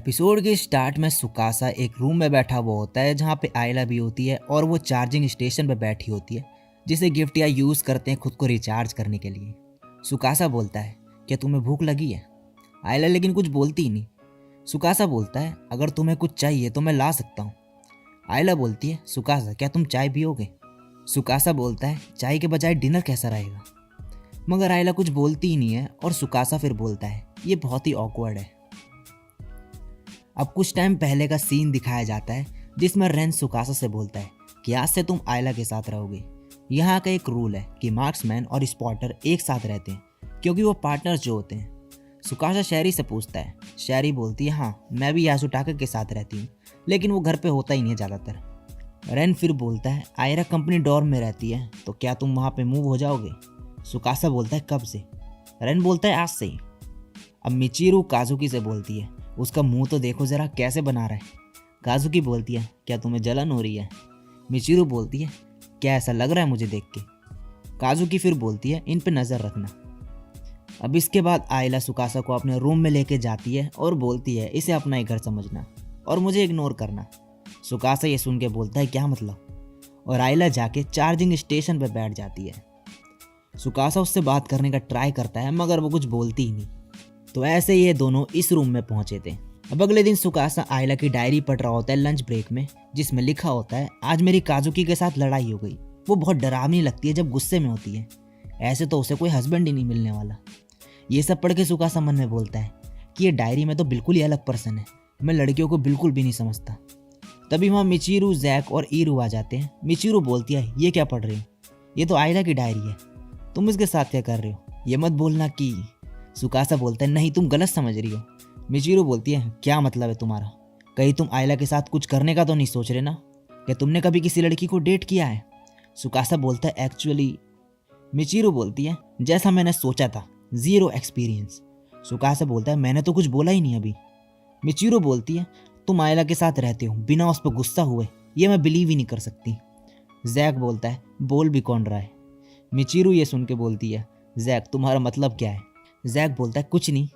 Episode के start में सुकासा एक रूम में बैठा हुआ होता है जहाँ पे आयला भी होती है और वो चार्जिंग स्टेशन पे बैठी होती है जिसे गिफ्ट या यूज़ करते हैं खुद को रिचार्ज करने के लिए। सुकासा बोलता है क्या तुम्हें भूख लगी है? आयला लेकिन कुछ बोलती ही नहीं। सुकासा बोलता है अगर तुम्हें कुछ चाहिए तो मैं ला सकता हूँ। आयला बोलती है सुकासा क्या तुम चाय पियोगे? सुकासा बोलता है चाय के बजाय डिनर कैसा रहेगा? मगर आयला कुछ बोलती ही नहीं है और सुकासा फिर बोलता है ये बहुत ही ऑकवर्ड है। अब कुछ टाइम पहले का सीन दिखाया जाता है जिसमें रेन सुकासा से बोलता है कि आज से तुम आयला के साथ रहोगे। यहाँ का एक रूल है कि मार्क्समैन और स्पॉटर एक साथ रहते हैं क्योंकि वो पार्टनर्स जो होते हैं। सुकासा शैरी से पूछता है। शैरी बोलती है हाँ मैं भी यासुटाका के साथ रहती हूँ लेकिन वो घर पे होता ही नहीं है ज़्यादातर। रेन फिर बोलता है आयरा कंपनी डॉर्म में रहती है तो क्या तुम वहाँ पे मूव हो जाओगे? सुकासा बोलता है कब से? रेन बोलता है आज से ही। अब मिचिरू काजुकी से बोलती है उसका मुंह तो देखो ज़रा कैसे बना रहा है। काजुकी बोलती है क्या तुम्हें जलन हो रही है? मिचिरू बोलती है क्या ऐसा लग रहा है मुझे देख के? काजुकी फिर बोलती है इन पे नज़र रखना। अब इसके बाद आयला सुकासा को अपने रूम में लेके जाती है और बोलती है इसे अपना ही घर समझना और मुझे इग्नोर करना। सुकासा ये सुन के बोलता है क्या मतलब? और आयला जाके चार्जिंग स्टेशन पर बैठ जाती है। सुकासा उससे बात करने का ट्राई करता है मगर वो कुछ बोलती ही नहीं। तो ऐसे ये दोनों इस रूम में पहुंचे थे। अब अगले दिन सुकासा आयला की डायरी पढ़ रहा होता है लंच ब्रेक में जिसमें लिखा होता है आज मेरी काजुकी के साथ लड़ाई हो गई। वो बहुत डरावनी लगती है जब गुस्से में होती है। ऐसे तो उसे कोई हस्बैंड ही नहीं मिलने वाला। ये सब पढ़ के सुकासा मन में बोलता है कि ये डायरी में तो बिल्कुल ही अलग पर्सन है। मैं लड़कियों को बिल्कुल भी नहीं समझता। तभी वहाँ मिचिरू, जैक और ईरू आ जाते हैं। मिचिरू बोलती है ये क्या पढ़ रही हो? ये तो आयला की डायरी है, तुम इसके साथ क्या कर रहे हो? ये मत बोलना कि। सुकासा बोलता है नहीं तुम गलत समझ रही हो। मिचिरू बोलती है क्या मतलब है तुम्हारा? कहीं तुम आयला के साथ कुछ करने का तो नहीं सोच रहे ना? क्या तुमने कभी किसी लड़की को डेट किया है? सुकासा बोलता है एक्चुअली। मिचिरू बोलती है जैसा मैंने सोचा था, ज़ीरो एक्सपीरियंस। सुकासा बोलता है मैंने तो कुछ बोला ही नहीं अभी। मिचिरू बोलती है तुम आयला के साथ रहते हो बिना उस पर गुस्सा हुए, ये मैं बिलीव ही नहीं कर सकती। जैक बोलता है बोल भी कौन रहा है? मिचिरू ये सुन के बोलती है जैक तुम्हारा मतलब क्या है? जैक बोलता है कुछ नहीं।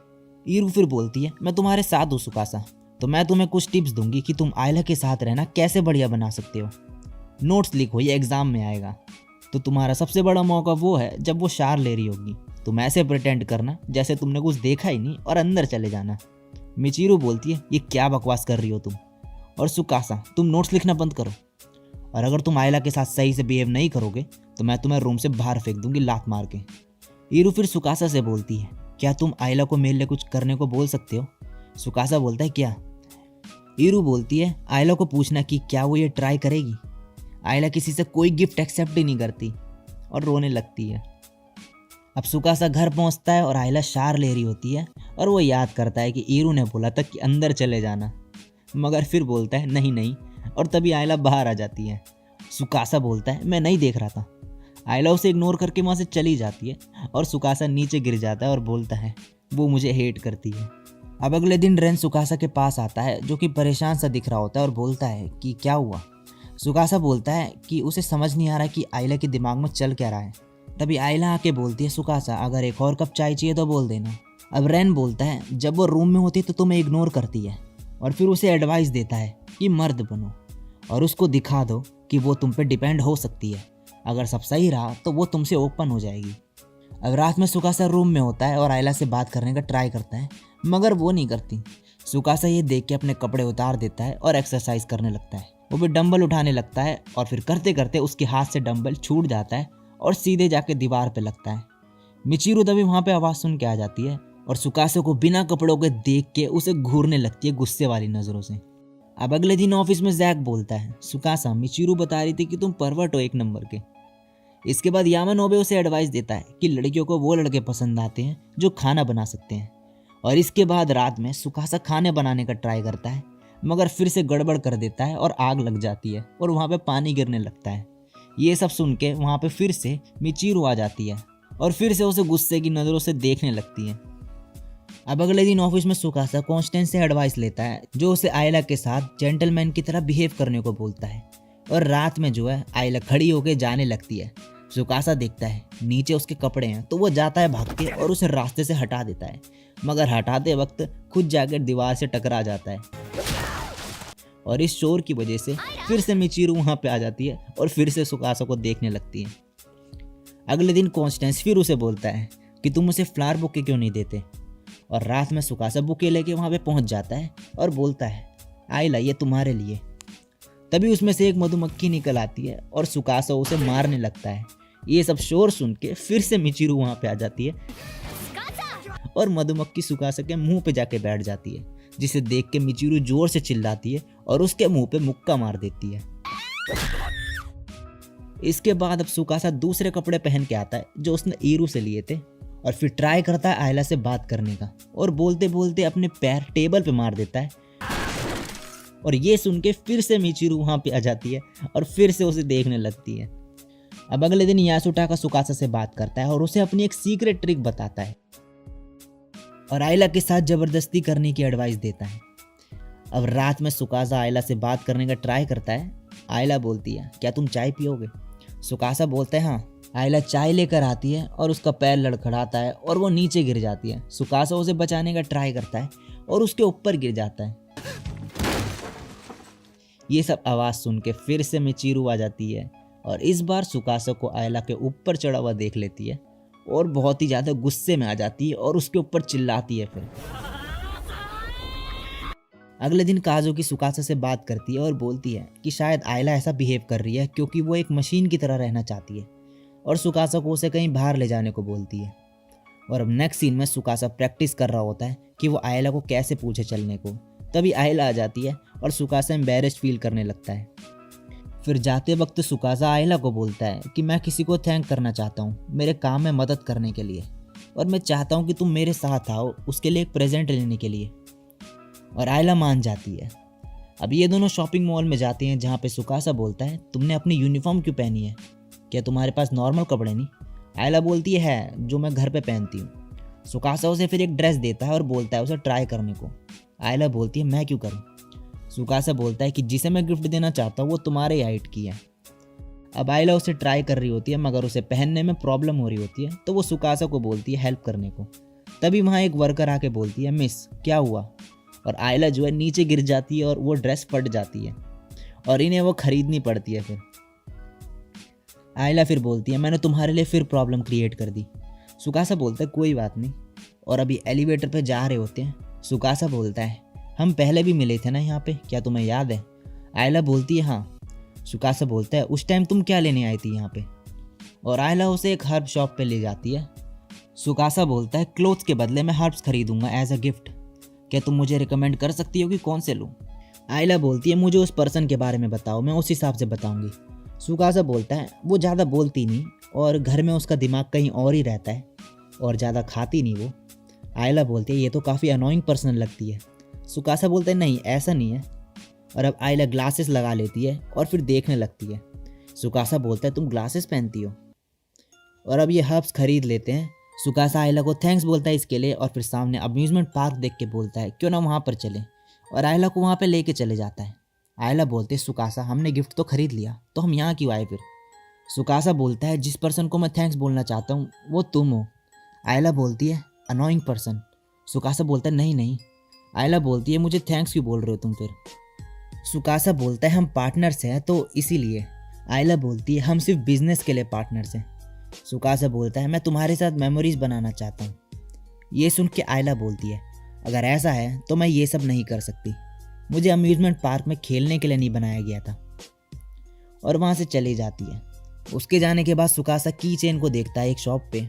ईरू फिर बोलती है मैं तुम्हारे साथ हूँ सुकासा, तो मैं तुम्हें कुछ टिप्स दूंगी कि तुम आयला के साथ रहना कैसे बढ़िया बना सकते हो। नोट्स लिखो ये एग्जाम में आएगा। तो तुम्हारा सबसे बड़ा मौका वो है जब वो शार ले रही होगी। तुम ऐसे प्रिटेंड करना जैसे तुमने कुछ देखा ही नहीं और अंदर चले जाना। मिचिरू बोलती है ये क्या बकवास कर रही हो तुम? और सुकासा तुम नोट्स लिखना बंद करो, और अगर तुम आयला के साथ सही से बिहेव नहीं करोगे तो मैं तुम्हें रूम से बाहर फेंक दूंगी लात मार के। ईरू फिर सुकासा से बोलती है क्या तुम आयला को मेरे लिए कुछ करने को बोल सकते हो? सुकासा बोलता है क्या? ईरू बोलती है आयला को पूछना कि क्या वो ये ट्राई करेगी। आयला किसी से कोई गिफ्ट एक्सेप्ट ही नहीं करती और रोने लगती है। अब सुकासा घर पहुंचता है और आयला शार ले रही होती है और वो याद करता है कि ईरू ने बोला था कि अंदर चले जाना, मगर फिर बोलता है नहीं नहीं, और तभी आयला बाहर आ जाती है। सुकासा बोलता है मैं नहीं देख रहा था। आयला उसे इग्नोर करके वहाँ से चली जाती है और सुकासा नीचे गिर जाता है और बोलता है वो मुझे हेट करती है। अब अगले दिन रेन सुकासा के पास आता है जो कि परेशान सा दिख रहा होता है और बोलता है कि क्या हुआ। सुकासा बोलता है कि उसे समझ नहीं आ रहा कि आयला के दिमाग में चल क्या रहा है। तभी आयला आके बोलती है सुकासा अगर एक और कप चाय चाहिए तो बोल देना। अब रेन बोलता है जब वो रूम में होती है तो तुम्हें इग्नोर करती है, और फिर उसे एडवाइस देता है कि मर्द बनो और उसको दिखा दो कि वो तुम पे डिपेंड हो सकती है। अगर सब सही रहा तो वो तुमसे ओपन हो जाएगी। अब रात में सुकासा रूम में होता है और आयला से बात करने का ट्राई करता है मगर वो नहीं करती। सुकासा ये देख के अपने कपड़े उतार देता है और एक्सरसाइज करने लगता है। वो भी डंबल उठाने लगता है और फिर करते करते उसके हाथ से डंबल छूट जाता है और सीधे जाके दीवार पे लगता है। मिचिरू तभी वहाँ पे आवाज़ सुन के आ जाती है और सुकासा को बिना कपड़ों के देख के उसे घूरने लगती है गुस्से वाली नज़रों से। अब अगले दिन ऑफिस में जैक बोलता है सुकासा मिचिरू बता रही थी कि तुम परवर्ट हो एक नंबर के। इसके बाद यामानोबे उसे एडवाइस देता है कि लड़कियों को वो लड़के पसंद आते हैं जो खाना बना सकते हैं। और इसके बाद रात में सुकासा खाने बनाने का ट्राई करता है मगर फिर से गड़बड़ कर देता है और आग लग जाती है और वहाँ पे पानी गिरने लगता है। ये सब सुन के वहाँ पे फिर से मिचिरू आ जाती है और फिर से उसे गुस्से की नज़रों से देखने लगती है। अब अगले दिन ऑफिस में सुकासा कॉन्स्टेंस से एडवाइस लेता है जो उसे आयला के साथ जेंटलमैन की तरह बिहेव करने को बोलता है। और रात में जो है आयला खड़ी होकर जाने लगती है। सुकासा देखता है नीचे उसके कपड़े हैं तो वो जाता है भाग के और उसे रास्ते से हटा देता है, मगर हटाते वक्त खुद जाकर दीवार से टकरा जाता है और इस शोर की वजह से फिर से मिचिरू वहाँ पे आ जाती है और फिर से सुकासा को देखने लगती है। अगले दिन कॉन्स्टेंस फिर उसे बोलता है कि तुम उसे फ्लावर बुके क्यों नहीं देते, और रात में सुकासा बुके लेके वहाँ पे पहुँच जाता है और बोलता है आइला ये तुम्हारे लिए। तभी उसमें से एक मधुमक्खी निकल आती है और सुकासा उसे मारने लगता है। ये सब शोर सुन के फिर से मिचिरू वहाँ पे आ जाती है और मधुमक्खी सुकासा के मुंह पे जाके बैठ जाती है, जिसे देख के मिचिरू जोर से चिल्लाती है और उसके मुंह पे मुक्का मार देती है। इसके बाद अब सुकासा दूसरे कपड़े पहन के आता है जो उसने ईरू से लिए थे और फिर ट्राई करता है आयला से बात करने का और बोलते बोलते अपने पैर टेबल पे मार देता है। और ये सुन के फिर से मिचिरू वहाँ पे आ जाती है और फिर से उसे देखने लगती है। अब अगले दिन यासुटाका सुकासा से बात करता है और उसे अपनी एक सीक्रेट ट्रिक बताता है और आयला के साथ जबरदस्ती करने की एडवाइस देता है। अब रात में सुकासा आयला से बात करने का ट्राई करता है। आयला बोलती है क्या तुम चाय पियोगे? सुकासा बोलता है हाँ। आयला चाय लेकर आती है और उसका पैर लड़खड़ाता है और वो नीचे गिर जाती है। सुकासा उसे बचाने का ट्राई करता है और उसके ऊपर गिर जाता है। ये सब आवाज़ सुन के फिर से मिचिरू आ जाती है और इस बार सुकासा को आयला के ऊपर चढ़ा हुआ देख लेती है और बहुत ही ज़्यादा गुस्से में आ जाती है और उसके ऊपर चिल्लाती है। फिर अगले दिन काजुकी सुकासा से बात करती है और बोलती है कि शायद आयला ऐसा बिहेव कर रही है क्योंकि वो एक मशीन की तरह रहना चाहती है, और सुकासा को उसे कहीं बाहर ले जाने को बोलती है। और अब नेक्स्ट सीन में सुकासा प्रैक्टिस कर रहा होता है कि वो आयला को कैसे पूछे चलने को। तभी आयला आ जाती है और सुकासा एम्बैरेस्ड फील करने लगता है। फिर जाते वक्त सुकासा आयला को बोलता है कि मैं किसी को थैंक करना चाहता हूँ मेरे काम में मदद करने के लिए, और मैं चाहता हूँ कि तुम मेरे साथ आओ उसके लिए एक प्रेजेंट लेने के लिए। और आयला मान जाती है। अब ये दोनों शॉपिंग मॉल में जाते हैं जहाँ पे सुकासा बोलता है तुमने अपनी यूनिफॉर्म क्यों पहनी है, क्या तुम्हारे पास नॉर्मल कपड़े नहीं? आयला बोलती है जो मैं घर पे पहनती हूँ। सुकासा उसे फिर एक ड्रेस देता है और बोलता है उसे ट्राई करने को। आयला बोलती है मैं क्यों करूँ? सुकासा बोलता है कि जिसे मैं गिफ्ट देना चाहता हूँ वो तुम्हारे हाइट की है। अब आयला उसे ट्राई कर रही होती है मगर उसे पहनने में प्रॉब्लम हो रही होती है, तो वो सुकासा को बोलती है हेल्प करने को। तभी वहाँ एक वर्कर आके बोलती है मिस क्या हुआ, और आयला जो है नीचे गिर जाती है और वो ड्रेस फट जाती है और इन्हें वो खरीदनी पड़ती है। फिर आयला फिर बोलती है मैंने तुम्हारे लिए फिर प्रॉब्लम क्रिएट कर दी। सुकासा बोलता है कोई बात नहीं। और अभी एलिवेटर पे जा रहे होते हैं। सुकासा बोलता है हम पहले भी मिले थे ना यहाँ पे, क्या तुम्हें याद है? आयला बोलती है हाँ। सुकासा बोलता है उस टाइम तुम क्या लेने आई थी यहाँ पे? और आयला उसे एक हर्ब शॉप पे ले जाती है। सुकासा बोलता है क्लोथ्स के बदले मैं हर्ब्स खरीदूंगा एज अ गिफ्ट, क्या तुम मुझे रिकमेंड कर सकती हो कि कौन से लूँ? आयला बोलती है मुझे उस पर्सन के बारे में बताओ, मैं उस हिसाब से बताऊंगी। सुकासा बोलता है वो ज़्यादा बोलती नहीं और घर में उसका दिमाग कहीं और ही रहता है और ज़्यादा खाती नहीं वो। आयला बोलती है ये तो काफ़ी अनोइंग पर्सन लगती है। सुकासा बोलता है नहीं ऐसा नहीं है। और अब आयला ग्लासेस लगा लेती है और फिर देखने लगती है। सुकासा बोलता है तुम ग्लासेस पहनती हो? और अब ये हर्ब्स खरीद लेते हैं। सुकासा आयला को थैंक्स बोलता है इसके लिए और फिर सामने अम्यूजमेंट पार्क देख के बोलता है क्यों ना वहाँ पर चले, और आयला को वहाँ पे लेके चले जाता है। आयला बोलते है सुकासा हमने गिफ्ट तो खरीद लिया तो हम यहाँ क्यों आए फिर? सुकासा बोलता है जिस पर्सन को मैं थैंक्स बोलना चाहता हूँ वो तुम हो। आयला बोलती है अनोइंग पर्सन। सुकासा बोलता है नहीं नहीं। आयला बोलती है मुझे थैंक्स क्यों बोल रहे हो तुम फिर? सुकासा बोलता है हम पार्टनर्स हैं तो इसीलिए। आयला बोलती है हम सिर्फ बिजनेस के लिए पार्टनर्स हैं। सुकासा बोलता है मैं तुम्हारे साथ मेमोरीज बनाना चाहता हूँ। ये सुन के आयला बोलती है अगर ऐसा है तो मैं ये सब नहीं कर सकती, मुझे अम्यूजमेंट पार्क में खेलने के लिए नहीं बनाया गया था। और वहाँ से चली जाती है। उसके जाने के बाद सुकासा की चेन को देखता है एक शॉप पे,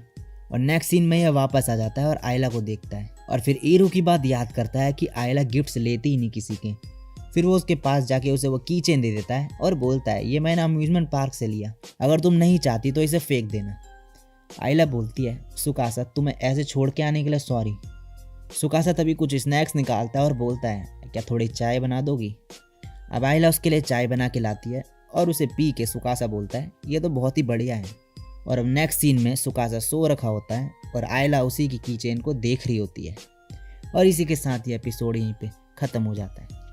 और नेक्स्ट सीन में यह वापस आ जाता है और आयला को देखता है और फिर ईरू की बात याद करता है कि आयला गिफ्ट्स लेती ही नहीं किसी के। फिर वो उसके पास जाके उसे वो की चेन दे देता है और बोलता है ये मैंने अम्यूजमेंट पार्क से लिया, अगर तुम नहीं चाहती तो इसे फेंक देना। आयला बोलती है सुकासा तुम्हें ऐसे छोड़ के आने के लिए सॉरी। सुकासा तभी कुछ स्नैक्स निकालता है और बोलता है क्या थोड़ी चाय बना दोगी? अब आयला उसके लिए चाय बना के लाती है और उसे पी के सुकासा बोलता है ये तो बहुत ही बढ़िया है। और अब नेक्स्ट सीन में सुकासा सो रखा होता है और आयला उसी की चेन को देख रही होती है। और इसी के साथ ये एपिसोड यहीं पे ख़त्म हो जाता है।